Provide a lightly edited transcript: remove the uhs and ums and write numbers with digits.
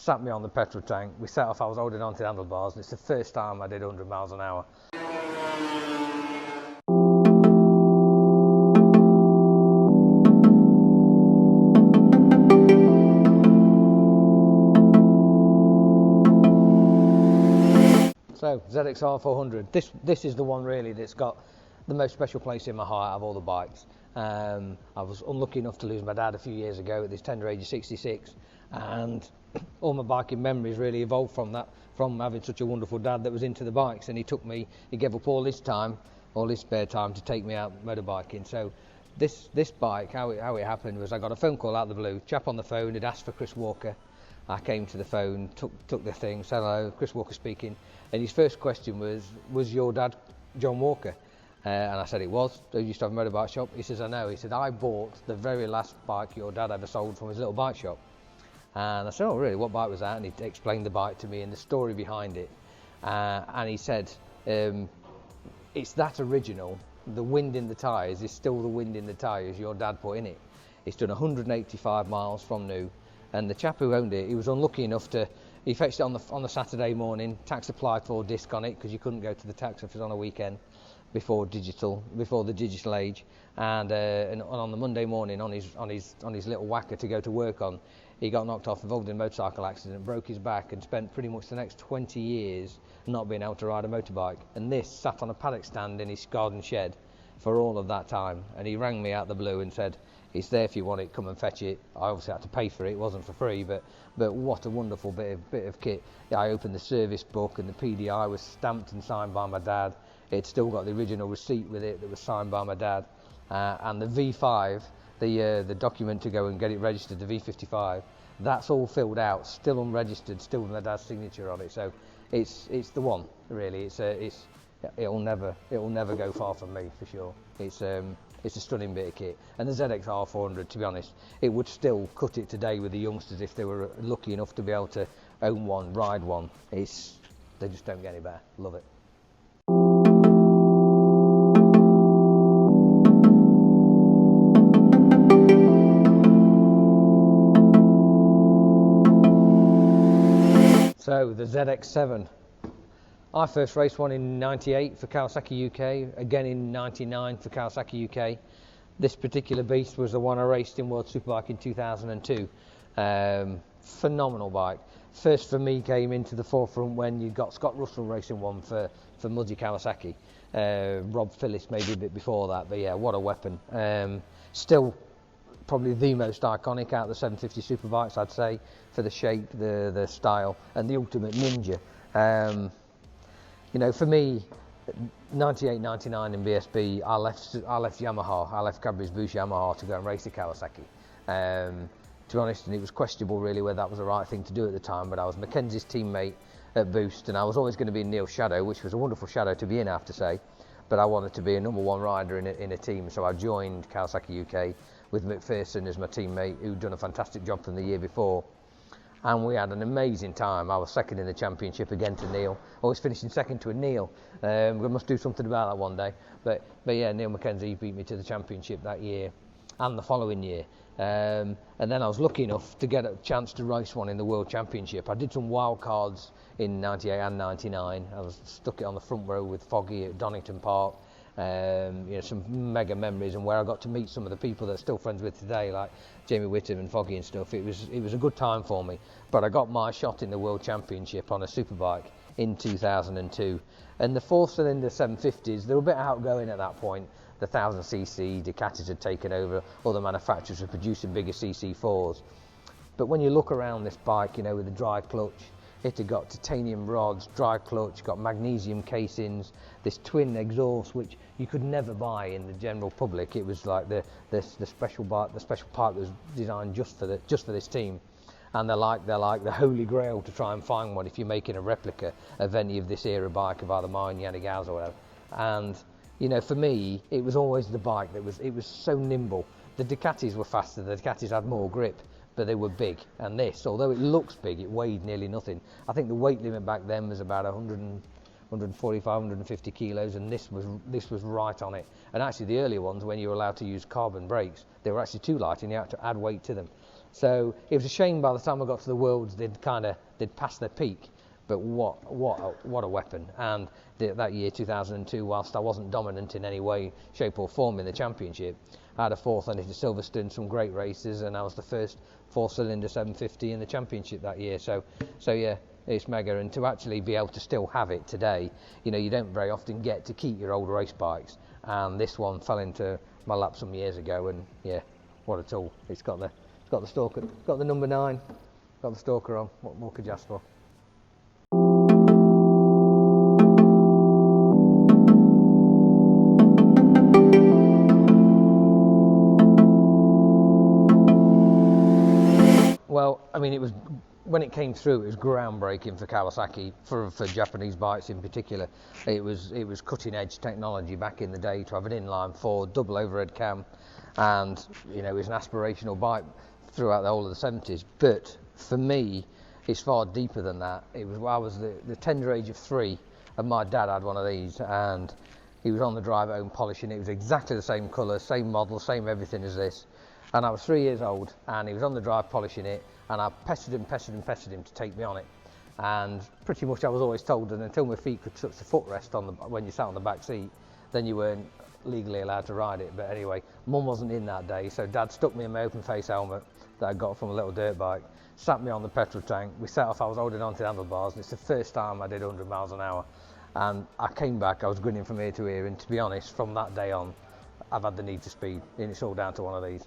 sat me on the petrol tank, we set off, I was holding on to the handlebars, and it's the first time I did 100 miles an hour. So ZXR 400, this is the one really that's got the most special place in my heart out of all the bikes. I was unlucky enough to lose my dad a few years ago at this tender age of 66, and all my biking memories really evolved from that, from having such a wonderful dad that was into the bikes, and he gave up all his time, all his spare time to take me out motorbiking. So this bike, how it happened was I got a phone call out of the blue, chap on the phone had asked for Chris Walker. I came to the phone, took the thing, said hello, Chris Walker speaking, and his first question was your dad John Walker? And I said it was. He used to have a motorbike shop. He says, I know. He said, I bought the very last bike your dad ever sold from his little bike shop. And I said, oh really, what bike was that? And he explained the bike to me and the story behind it. And he said, it's that original. The wind in the tyres is still the wind in the tyres your dad put in it. It's done 185 miles from new. And the chap who owned it, he was unlucky enough he fetched it on the Saturday morning, tax applied for disc on it because you couldn't go to the tax office on a weekend before the digital age, and on the Monday morning on his little whacker to go to work on, he got knocked off, involved in a motorcycle accident, broke his back, and spent pretty much the next 20 years not being able to ride a motorbike. And this sat on a paddock stand in his garden shed for all of that time. And he rang me out the blue and said, it's there if you want it, come and fetch it. I obviously had to pay for it, it wasn't for free, but what a wonderful bit of kit. Yeah, I opened the service book and the PDI was stamped and signed by my dad. It's still got the original receipt with it that was signed by my dad. And the V5, the document to go and get it registered, the V55, that's all filled out, still unregistered, still with my dad's signature on it. So it's the one, really. It'll never go far from me, for sure. It's a stunning bit of kit. And the ZXR 400, to be honest, it would still cut it today with the youngsters if they were lucky enough to be able to own one, ride one. They just don't get any better. Love it. So the ZX7. I first raced one in '98 for Kawasaki UK, again in '99 for Kawasaki UK. This particular beast was the one I raced in World Superbike in 2002. Phenomenal bike. First for me came into the forefront when you got Scott Russell racing one for Muddy Kawasaki. Rob Phillips maybe a bit before that, but yeah, what a weapon. Still probably the most iconic out of the 750 Superbikes, I'd say, for the shape, the style, and the ultimate ninja. You know, for me, 98, 99 in BSB, I left Yamaha. I left Cadbury's Bush Yamaha to go and race the Kawasaki. To be honest, and it was questionable really whether that was the right thing to do at the time, but I was Mackenzie's teammate at Boost, and I was always going to be in Neil's shadow, which was a wonderful shadow to be in, I have to say, but I wanted to be a #1 rider in a team, so I joined Kawasaki UK with McPherson as my teammate, who'd done a fantastic job from the year before. And we had an amazing time. I was second in the championship again to Neil. Always finishing second to a Neil. We must do something about that one day. But yeah, Neil Mackenzie beat me to the championship that year and the following year. And then I was lucky enough to get a chance to race one in the World Championship. I did some wild cards in '98 and '99. I was stuck it on the front row with Foggy at Donington Park. You know, some mega memories, and where I got to meet some of the people that I'm still friends with today, like Jamie Whittam and Foggy and stuff. It was a good time for me. But I got my shot in the World Championship on a superbike in 2002, and the 4-cylinder 750s, they were a bit outgoing at that point. The 1000cc Ducatis had taken over, other manufacturers were producing bigger CC4s. But when you look around this bike, you know, with the dry clutch, it had got titanium rods, dry clutch, got magnesium casings, this twin exhaust which you could never buy in the general public. It was like the special part that was designed just for this team, and they're like the holy grail to try and find one if you're making a replica of any of this era bike of either mine, Yannick Gauss or whatever. And you know, for me, it was always the bike it was so nimble. The Ducatis were faster, the Ducatis had more grip, but they were big. And this, although it looks big, it weighed nearly nothing. I think the weight limit back then was about 145, 150 kilos, and this was right on it. And actually the earlier ones, when you were allowed to use carbon brakes, they were actually too light and you had to add weight to them. So it was a shame by the time I got to the Worlds they'd passed their peak. But what a weapon. And that year 2002, whilst I wasn't dominant in any way, shape or form in the championship, I had a 4th finished at Silverstone, some great races, and I was the first 4-cylinder 750 in the championship that year. So yeah, it's mega. And to actually be able to still have it today, you don't very often get to keep your old race bikes. And this one fell into my lap some years ago, and yeah, what a tool. It's got the stalker, it's got the number 9, got the stalker on. What more could you ask for? Well, I mean, when it came through, it was groundbreaking for Kawasaki, for Japanese bikes in particular. It was cutting edge technology back in the day to have an inline 4 double overhead cam, and it was an aspirational bike throughout the whole of the 70s. But for me, it's far deeper than that. I was the tender age of 3, and my dad had one of these, and he was on the drive at home polishing it. It was exactly the same colour, same model, same everything as this. And I was 3 years old, and he was on the drive polishing it, and I pestered him to take me on it. And pretty much I was always told that until my feet could touch the footrest when you sat on the back seat, then you weren't legally allowed to ride it. But anyway, Mum wasn't in that day, so Dad stuck me in my open face helmet that I got from a little dirt bike, sat me on the petrol tank. We set off, I was holding onto the handlebars, and it's the first time I did 100 miles an hour. And I came back, I was grinning from ear to ear, and to be honest, from that day on, I've had the need for speed, and it's all down to one of these.